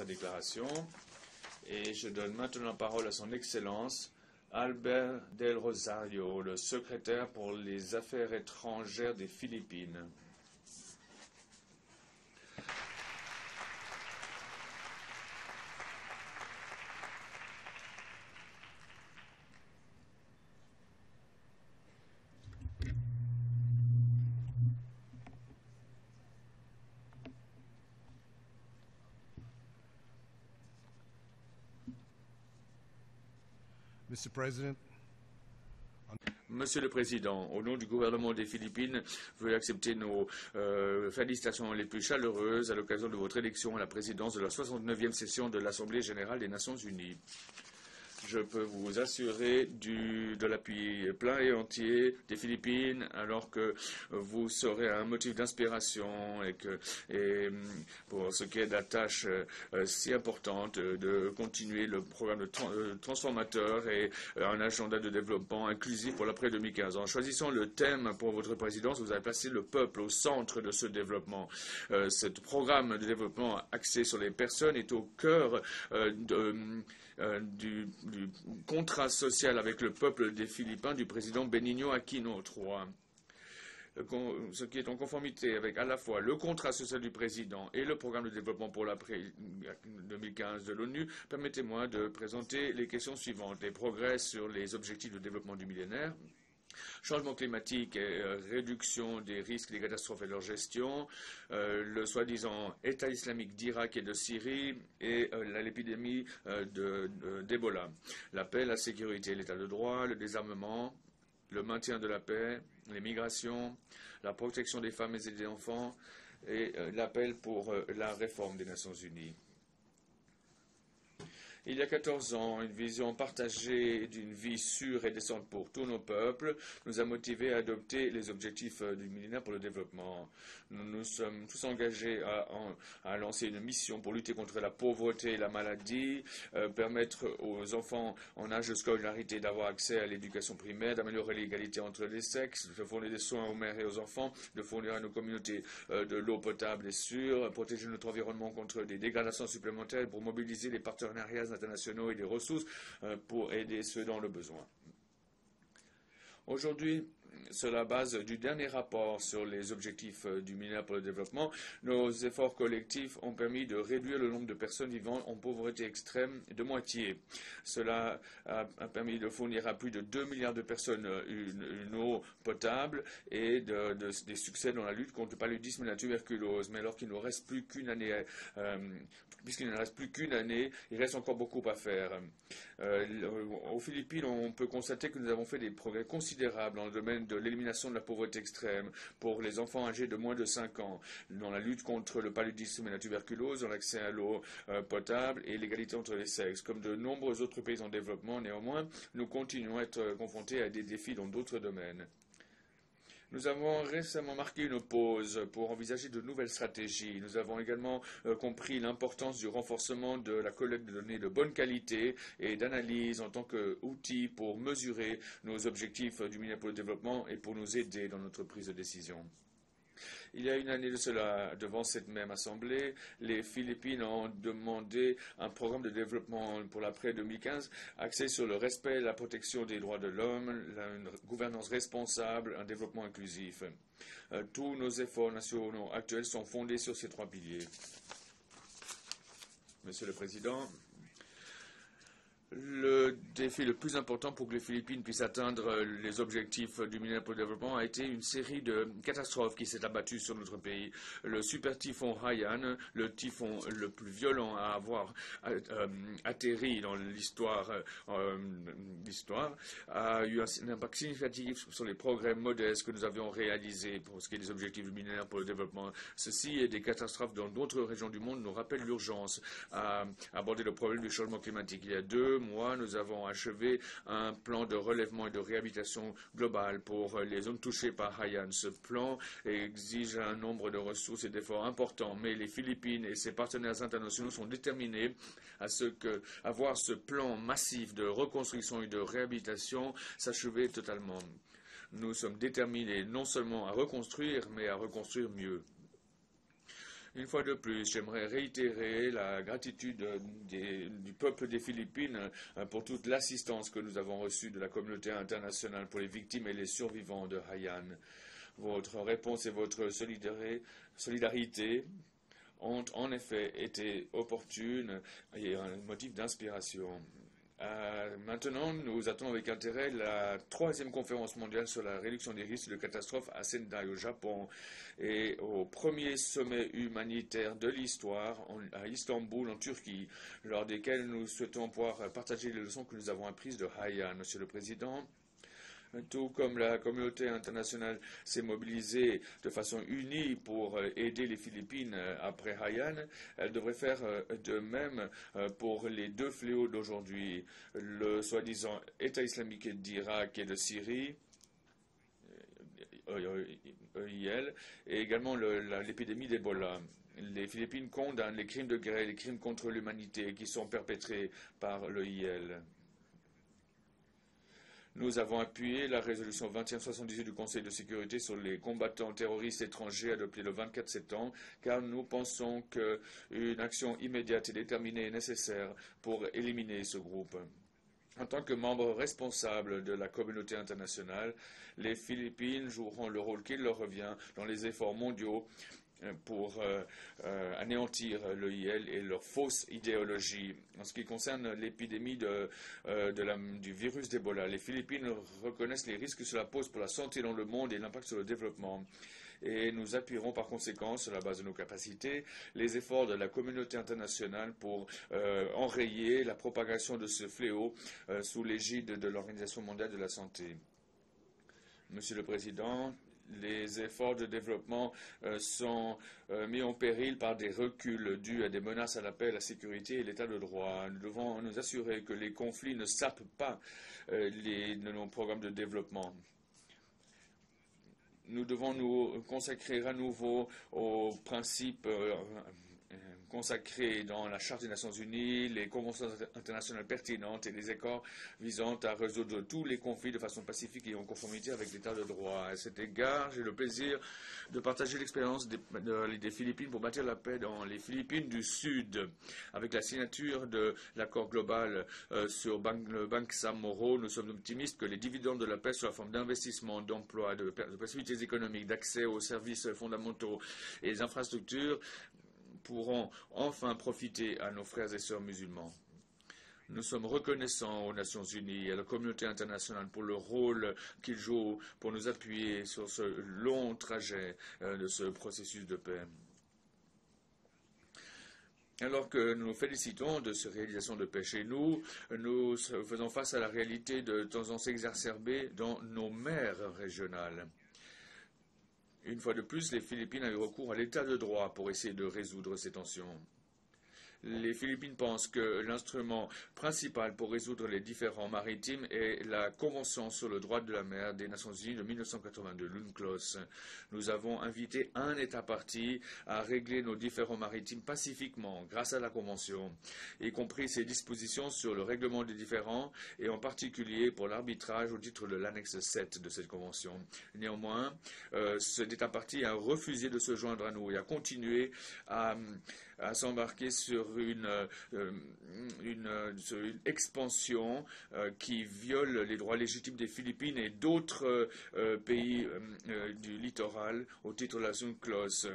sa déclaration. Et je donne maintenant la parole à son Excellence Albert Del Rosario, le secrétaire pour les affaires étrangères des Philippines. Monsieur le Président, au nom du gouvernement des Philippines, veuillez accepter nos félicitations les plus chaleureuses à l'occasion de votre élection à la présidence de la 69e session de l'Assemblée générale des Nations unies. Je peux vous assurer de l'appui plein et entier des Philippines, alors que vous serez un motif d'inspiration et pour ce qui est de la tâche si importante de continuer le programme transformateur et un agenda de développement inclusif pour l'après 2015. En choisissant le thème pour votre présidence, vous avez placé le peuple au centre de ce développement. Ce programme de développement axé sur les personnes est au cœur du contrat social avec le peuple des Philippines du président Benigno Aquino III. Ce qui est en conformité avec à la fois le contrat social du président et le programme de développement pour l'après 2015 de l'ONU, permettez-moi de présenter les questions suivantes. Les progrès sur les objectifs de développement du millénaire, changement climatique et réduction des risques des catastrophes et leur gestion, le soi-disant État islamique d'Irak et de Syrie et l'épidémie d'Ebola, la paix, la sécurité, l'état de droit, le désarmement, le maintien de la paix, les migrations, la protection des femmes et des enfants et l'appel pour la réforme des Nations unies. Il y a 14 ans, une vision partagée d'une vie sûre et décente pour tous nos peuples nous a motivés à adopter les objectifs du millénaire pour le développement. Nous nous sommes tous engagés à lancer une mission pour lutter contre la pauvreté et la maladie, permettre aux enfants en âge de scolarité d'avoir accès à l'éducation primaire, d'améliorer l'égalité entre les sexes, de fournir des soins aux mères et aux enfants, de fournir à nos communautés de l'eau potable et sûre, protéger notre environnement contre des dégradations supplémentaires pour mobiliser les partenariats internationaux et des ressources pour aider ceux dans le besoin. Aujourd'hui, sur la base du dernier rapport sur les objectifs du millénaire pour le développement, nos efforts collectifs ont permis de réduire le nombre de personnes vivant en pauvreté extrême de moitié. Cela a permis de fournir à plus de 2 milliards de personnes une eau potable et des succès dans la lutte contre le paludisme et la tuberculose. Mais alors qu'il ne reste plus qu'une année, puisqu'il ne reste plus qu'une année, il reste encore beaucoup à faire. Aux Philippines, on peut constater que nous avons fait des progrès considérables dans le domaine de l'élimination de la pauvreté extrême pour les enfants âgés de moins de 5 ans, dans la lutte contre le paludisme et la tuberculose, dans l'accès à l'eau potable et l'égalité entre les sexes. Comme de nombreux autres pays en développement, néanmoins, nous continuons à être confrontés à des défis dans d'autres domaines. Nous avons récemment marqué une pause pour envisager de nouvelles stratégies. Nous avons également compris l'importance du renforcement de la collecte de données de bonne qualité et d'analyse en tant qu'outil pour mesurer nos objectifs du millénaire pour le développement et pour nous aider dans notre prise de décision. Il y a une année de cela, devant cette même Assemblée, les Philippines ont demandé un programme de développement pour l'après 2015 axé sur le respect et la protection des droits de l'homme, une gouvernance responsable, un développement inclusif. Tous nos efforts nationaux actuels sont fondés sur ces 3 piliers. Monsieur le Président, le défi le plus important pour que les Philippines puissent atteindre les objectifs du millénaire pour le développement a été une série de catastrophes qui s'est abattue sur notre pays. Le super typhon Haiyan, le typhon le plus violent à avoir atterri dans l'histoire, a eu un impact significatif sur les progrès modestes que nous avions réalisés pour ce qui est des objectifs du millénaire pour le développement. Ceci et des catastrophes dans d'autres régions du monde nous rappellent l'urgence à aborder le problème du changement climatique. Il y a 2 mois, nous avons achevé un plan de relèvement et de réhabilitation global pour les zones touchées par Haiyan. Ce plan exige un nombre de ressources et d'efforts importants, mais les Philippines et ses partenaires internationaux sont déterminés à voir ce plan massif de reconstruction et de réhabilitation s'achever totalement. Nous sommes déterminés non seulement à reconstruire, mais à reconstruire mieux. Une fois de plus, j'aimerais réitérer la gratitude du peuple des Philippines pour toute l'assistance que nous avons reçue de la communauté internationale pour les victimes et les survivants de Haiyan. Votre réponse et votre solidarité ont en effet été opportunes et un motif d'inspiration. Maintenant, nous attendons avec intérêt la 3e conférence mondiale sur la réduction des risques de catastrophes à Sendai au Japon et au premier sommet humanitaire de l'histoire à Istanbul en Turquie, lors desquels nous souhaitons pouvoir partager les leçons que nous avons apprises de Haiyan. Monsieur le Président, tout comme la communauté internationale s'est mobilisée de façon unie pour aider les Philippines après Haiyan, elle devrait faire de même pour les 2 fléaux d'aujourd'hui, le soi-disant État islamique d'Irak et de Syrie, EIL, et également l'épidémie d'Ebola. Les Philippines condamnent les crimes de guerre et les crimes contre l'humanité qui sont perpétrés par l'EIL. Nous avons appuyé la résolution 2178 du Conseil de sécurité sur les combattants terroristes étrangers adoptée le 24 septembre, car nous pensons qu'une action immédiate et déterminée est nécessaire pour éliminer ce groupe. En tant que membres responsables de la communauté internationale, les Philippines joueront le rôle qu'il leur revient dans les efforts mondiaux pour anéantir l'EIL et leur fausse idéologie. En ce qui concerne l'épidémie du virus d'Ebola, les Philippines reconnaissent les risques que cela pose pour la santé dans le monde et l'impact sur le développement. Et nous appuierons par conséquent, sur la base de nos capacités, les efforts de la communauté internationale pour enrayer la propagation de ce fléau sous l'égide de l'Organisation mondiale de la santé. Monsieur le Président, les efforts de développement sont mis en péril par des reculs dus à des menaces à la paix, à la sécurité et l'état de droit. Nous devons nous assurer que les conflits ne sapent pas nos programmes de développement. Nous devons nous consacrer à nouveau aux principes consacrés dans la Charte des Nations Unies, les conventions internationales pertinentes et les accords visant à résoudre tous les conflits de façon pacifique et en conformité avec l'état de droit. À cet égard, j'ai le plaisir de partager l'expérience des Philippines pour bâtir la paix dans les Philippines du Sud. Avec la signature de l'accord global sur le Bangsamoro Moro, nous sommes optimistes que les dividendes de la paix sous la forme d'investissement, d'emploi, de possibilités économiques, d'accès aux services fondamentaux et les infrastructures pourront enfin profiter à nos frères et sœurs musulmans. Nous sommes reconnaissants aux Nations Unies et à la communauté internationale pour le rôle qu'ils jouent pour nous appuyer sur ce long trajet de ce processus de paix. Alors que nous nous félicitons de ces réalisations de paix chez nous, nous faisons face à la réalité de tendances exacerbées dans nos mers régionales. Une fois de plus, les Philippines ont eu recours à l'état de droit pour essayer de résoudre ces tensions. Les Philippines pensent que l'instrument principal pour résoudre les différends maritimes est la Convention sur le droit de la mer des Nations Unies de 1982, l'UNCLOS. Nous avons invité un État parti à régler nos différends maritimes pacifiquement grâce à la Convention, y compris ses dispositions sur le règlement des différends et en particulier pour l'arbitrage au titre de l'annexe 7 de cette Convention. Néanmoins, cet État parti a refusé de se joindre à nous et a continué à s'embarquer sur une expansion qui viole les droits légitimes des Philippines et d'autres pays du littoral au titre de la UNCLOS.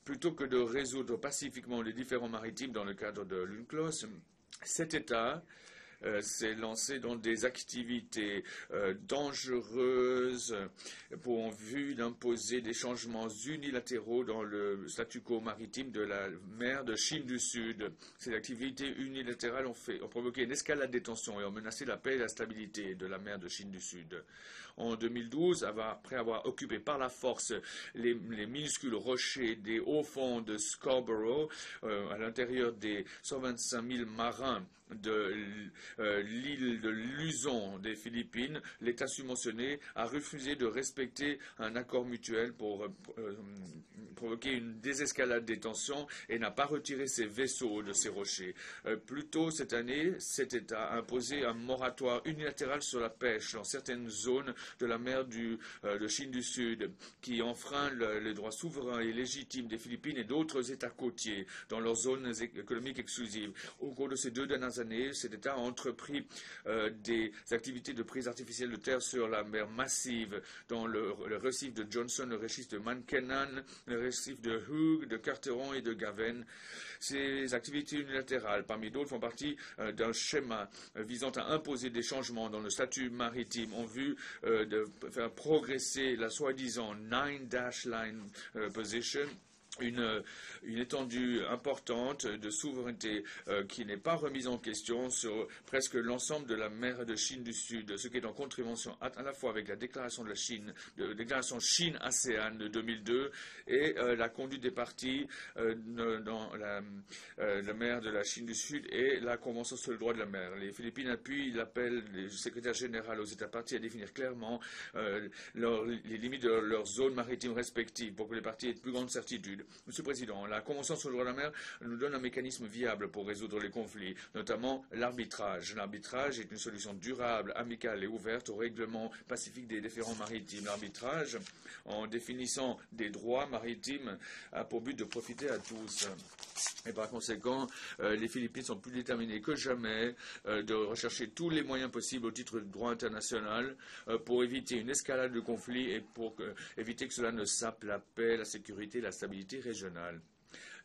Plutôt que de résoudre pacifiquement les différends maritimes dans le cadre de l'UNCLOS, cet État s'est lancé dans des activités dangereuses en vue d'imposer des changements unilatéraux dans le statu quo maritime de la mer de Chine du Sud. Ces activités unilatérales ont provoqué une escalade des tensions et ont menacé la paix et la stabilité de la mer de Chine du Sud. En 2012, après avoir occupé par la force les minuscules rochers des hauts fonds de Scarborough, à l'intérieur des 125 000 marins l'île de Luzon des Philippines, l'État subventionné a refusé de respecter un accord mutuel pour provoquer une désescalade des tensions et n'a pas retiré ses vaisseaux de ces rochers. Plus tôt cette année, cet État a imposé un moratoire unilatéral sur la pêche dans certaines zones de la mer de Chine du Sud, qui enfreint les droits souverains et légitimes des Philippines et d'autres États côtiers dans leurs zones économiques exclusives. Au cours de ces 2 dernières années, cet État a entrepris des activités de prise artificielle de terre sur la mer Massive, dans le récif de Johnson, le récif de Mankenan, le récif de Hugh, de Carteron et de Gaven. Ces activités unilatérales, parmi d'autres, font partie d'un schéma visant à imposer des changements dans le statut maritime en vue de faire progresser la soi-disant Nine Dash Line Position. Une étendue importante de souveraineté qui n'est pas remise en question sur presque l'ensemble de la mer de Chine du Sud, ce qui est en contravention à la fois avec la déclaration de la Chine, déclaration Chine-ASEAN de 2002 et la conduite des parties dans la mer de la Chine du Sud et la Convention sur le droit de la mer. Les Philippines appuient l'appel du secrétaire général aux États parties à définir clairement les limites de leurs zones maritimes respectives pour que les parties aient de plus grande certitude. Monsieur le Président, la Convention sur le droit de la mer nous donne un mécanisme viable pour résoudre les conflits, notamment l'arbitrage. L'arbitrage est une solution durable, amicale et ouverte au règlement pacifique des différends maritimes. L'arbitrage, en définissant des droits maritimes, a pour but de profiter à tous. Et par conséquent, les Philippines sont plus déterminées que jamais de rechercher tous les moyens possibles au titre du droit international pour éviter une escalade de conflits et pour éviter que cela ne sape la paix, la sécurité et la stabilité régionale.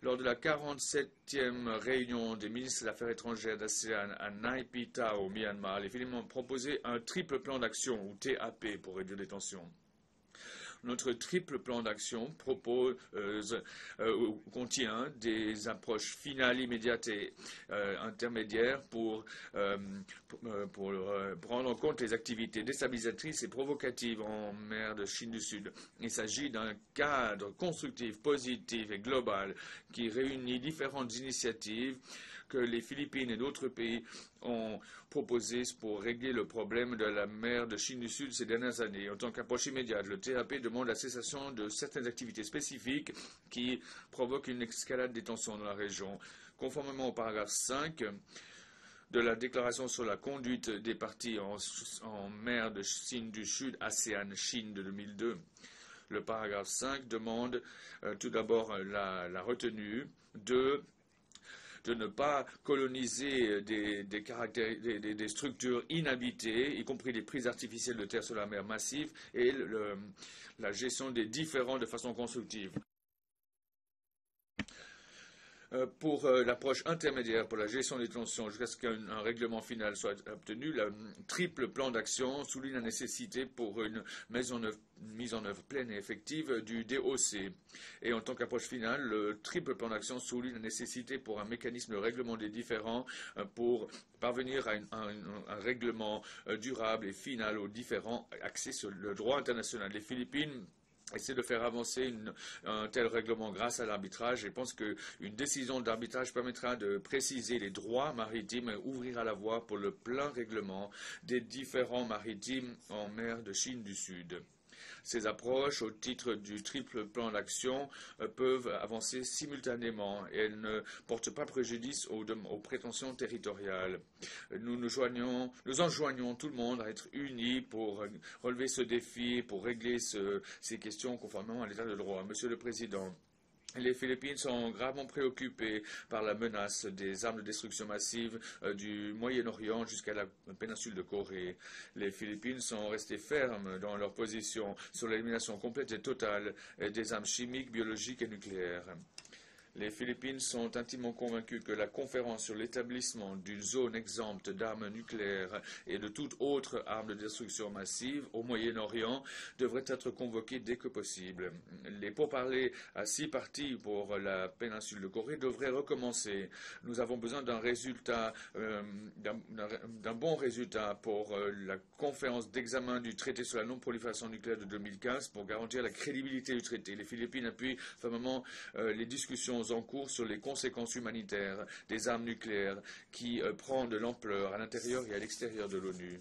Lors de la 47e réunion des ministres des Affaires étrangères d'ASEAN à Nai Pita au Myanmar, les Philippines ont proposé un triple plan d'action, ou TAP, pour réduire les tensions. Notre triple plan d'action contient des approches finales, immédiates et intermédiaires pour prendre en compte les activités déstabilisatrices et provocatives en mer de Chine du Sud. Il s'agit d'un cadre constructif, positif et global qui réunit différentes initiatives que les Philippines et d'autres pays ont proposé pour régler le problème de la mer de Chine du Sud ces dernières années. En tant qu'approche immédiate, le TAP demande la cessation de certaines activités spécifiques qui provoquent une escalade des tensions dans la région. Conformément au paragraphe 5 de la déclaration sur la conduite des parties en mer de Chine du Sud, ASEAN-Chine de 2002, le paragraphe 5 demande tout d'abord la retenue de ne pas coloniser des structures inhabitées, y compris des prises artificielles de terre sur la mer Massive, et la gestion des différends de façon constructive. Pour l'approche intermédiaire pour la gestion des tensions jusqu'à ce qu'un règlement final soit obtenu, le triple plan d'action souligne la nécessité pour une mise en œuvre pleine et effective du DOC. Et en tant qu'approche finale, le triple plan d'action souligne la nécessité pour un mécanisme de règlement des différends pour parvenir à un règlement durable et final aux différends axés sur le droit international. Les Philippines essayer de faire avancer un tel règlement grâce à l'arbitrage. Je pense qu'une décision d'arbitrage permettra de préciser les droits maritimes et ouvrira la voie pour le plein règlement des différends maritimes en mer de Chine du Sud. Ces approches, au titre du triple plan d'action, peuvent avancer simultanément et elles ne portent pas préjudice aux prétentions territoriales. Nous enjoignons tout le monde à être unis pour relever ce défi, pour régler ces questions conformément à l'état de droit. Monsieur le Président, les Philippines sont gravement préoccupées par la menace des armes de destruction massive du Moyen-Orient jusqu'à la péninsule de Corée. Les Philippines sont restées fermes dans leur position sur l'élimination complète et totale des armes chimiques, biologiques et nucléaires. Les Philippines sont intimement convaincues que la conférence sur l'établissement d'une zone exempte d'armes nucléaires et de toute autre arme de destruction massive au Moyen-Orient devrait être convoquée dès que possible. Les pourparlers à 6 parties pour la péninsule de Corée devraient recommencer. Nous avons besoin d'un bon résultat pour la conférence d'examen du traité sur la non-prolifération nucléaire de 2015 pour garantir la crédibilité du traité. Les Philippines appuient fermement les discussions discussions en cours sur les conséquences humanitaires des armes nucléaires qui prend de l'ampleur à l'intérieur et à l'extérieur de l'ONU.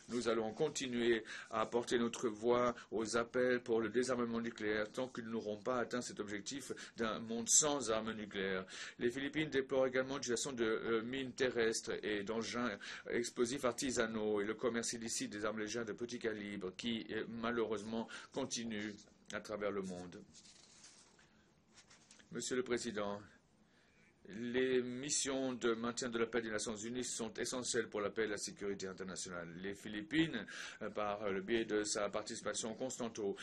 Nous allons continuer à apporter notre voix aux appels pour le désarmement nucléaire tant que nous n'aurons pas atteint cet objectif d'un monde sans armes nucléaires. Les Philippines déplorent également l'utilisation de mines terrestres et d'engins explosifs artisanaux et le commerce illicite des armes légères de petit calibre qui, malheureusement, continue à travers le monde. Monsieur le Président, les missions de maintien de la paix des Nations Unies sont essentielles pour la paix et la sécurité internationale. Les Philippines, par le biais de sa participation constante aux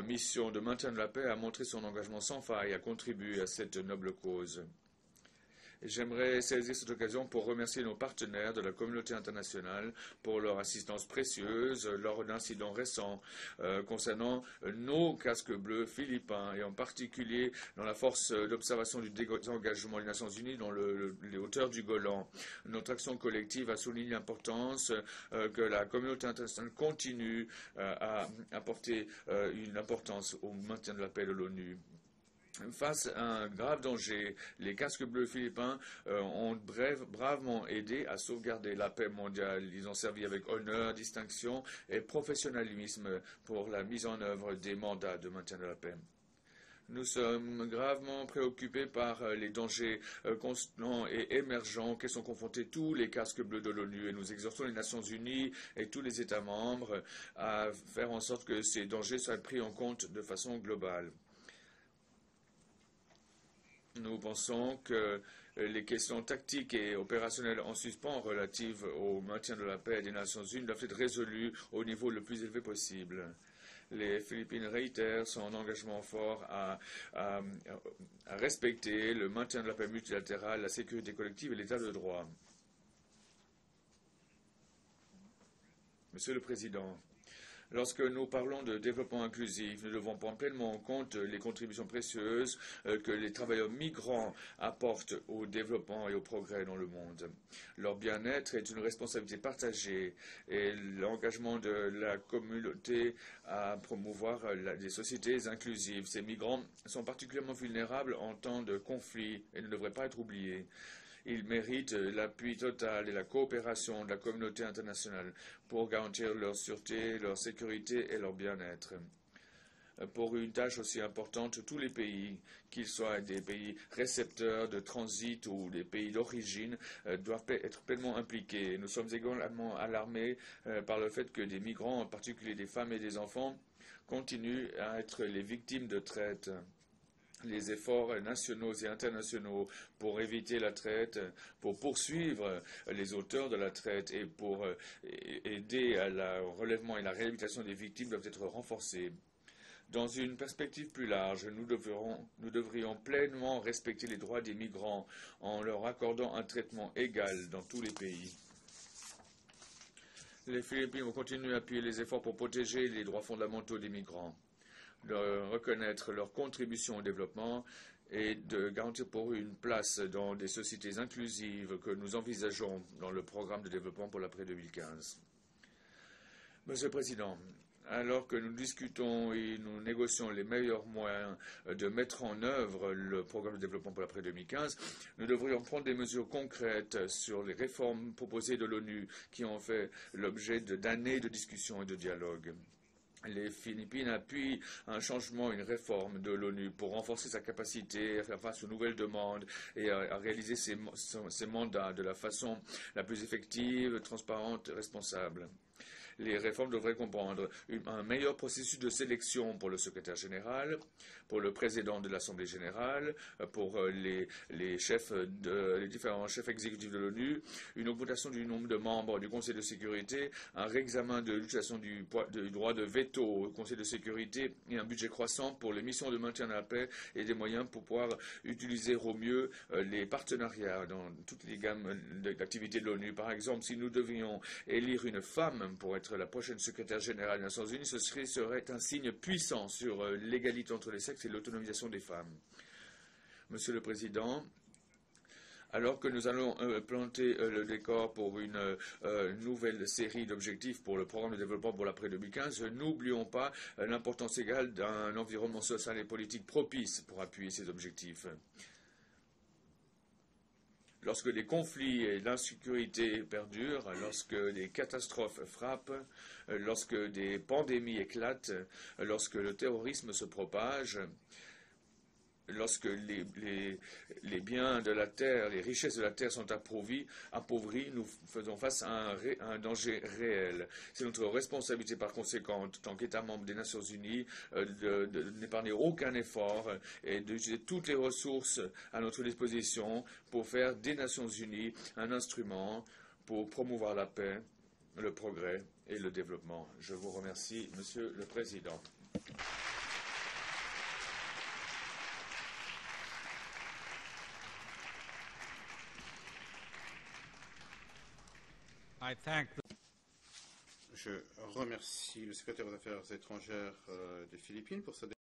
missions de maintien de la paix, a montré son engagement sans faille à contribuer à cette noble cause. J'aimerais saisir cette occasion pour remercier nos partenaires de la communauté internationale pour leur assistance précieuse lors d'incidents récents concernant nos casques bleus philippins et en particulier dans la force d'observation du désengagement des Nations Unies dans les hauteurs du Golan. Notre action collective a souligné l'importance que la communauté internationale continue à apporter une importance au maintien de la paix de l'ONU. Face à un grave danger, les casques bleus philippins ont bravement aidé à sauvegarder la paix mondiale. Ils ont servi avec honneur, distinction et professionnalisme pour la mise en œuvre des mandats de maintien de la paix. Nous sommes gravement préoccupés par les dangers constants et émergents que sont confrontés tous les casques bleus de l'ONU et nous exhortons les Nations Unies et tous les États membres à faire en sorte que ces dangers soient pris en compte de façon globale. Nous pensons que les questions tactiques et opérationnelles en suspens relatives au maintien de la paix des Nations Unies doivent être résolues au niveau le plus élevé possible. Les Philippines réitèrent son engagement fort à respecter le maintien de la paix multilatérale, la sécurité collective et l'état de droit. Monsieur le Président, lorsque nous parlons de développement inclusif, nous devons prendre pleinement en compte les contributions précieuses que les travailleurs migrants apportent au développement et au progrès dans le monde. Leur bien-être est une responsabilité partagée et l'engagement de la communauté à promouvoir des sociétés inclusives. Ces migrants sont particulièrement vulnérables en temps de conflit et ne devraient pas être oubliés. Ils méritent l'appui total et la coopération de la communauté internationale pour garantir leur sûreté, leur sécurité et leur bien-être. Pour une tâche aussi importante, tous les pays, qu'ils soient des pays récepteurs de transit ou des pays d'origine, doivent être pleinement impliqués. Nous sommes également alarmés par le fait que des migrants, en particulier des femmes et des enfants, continuent à être les victimes de traite. Les efforts nationaux et internationaux pour éviter la traite, pour poursuivre les auteurs de la traite et pour aider à la relèvement et la réhabilitation des victimes doivent être renforcés. Dans une perspective plus large, nous devrions pleinement respecter les droits des migrants en leur accordant un traitement égal dans tous les pays. Les Philippines vont continuer à appuyer les efforts pour protéger les droits fondamentaux des migrants, de reconnaître leur contribution au développement et de garantir pour eux une place dans des sociétés inclusives que nous envisageons dans le programme de développement pour l'après 2015. Monsieur le Président, alors que nous discutons et nous négocions les meilleurs moyens de mettre en œuvre le programme de développement pour l'après 2015, nous devrions prendre des mesures concrètes sur les réformes proposées de l'ONU qui ont fait l'objet d'années de discussions et de dialogues. Les Philippines appuient un changement, une réforme de l'ONU pour renforcer sa capacité à faire face aux nouvelles demandes et à réaliser ses mandats de la façon la plus effective, transparente et responsable. Les réformes devraient comprendre un meilleur processus de sélection pour le secrétaire général, pour le président de l'Assemblée générale, pour les différents chefs exécutifs de l'ONU, une augmentation du nombre de membres du Conseil de sécurité, un réexamen de l'utilisation du droit de veto au Conseil de sécurité et un budget croissant pour les missions de maintien de la paix et des moyens pour pouvoir utiliser au mieux les partenariats dans toutes les gammes d'activités de l'ONU. Par exemple, si nous devions élire une femme pour être la prochaine secrétaire générale des Nations Unies, ce serait un signe puissant sur l'égalité entre les sexes et l'autonomisation des femmes. Monsieur le Président, alors que nous allons planter le décor pour une nouvelle série d'objectifs pour le programme de développement pour l'après 2015, n'oublions pas l'importance égale d'un environnement social et politique propice pour appuyer ces objectifs. Lorsque les conflits et l'insécurité perdurent, lorsque des catastrophes frappent, lorsque des pandémies éclatent, lorsque le terrorisme se propage, lorsque les biens de la terre, les richesses de la terre sont appauvries, nous faisons face à un danger réel. C'est notre responsabilité par conséquent, en tant qu'État membre des Nations Unies, de n'épargner aucun effort et d'utiliser toutes les ressources à notre disposition pour faire des Nations Unies un instrument pour promouvoir la paix, le progrès et le développement. Je vous remercie, Monsieur le Président. Je remercie le secrétaire aux Affaires étrangères des Philippines pour sa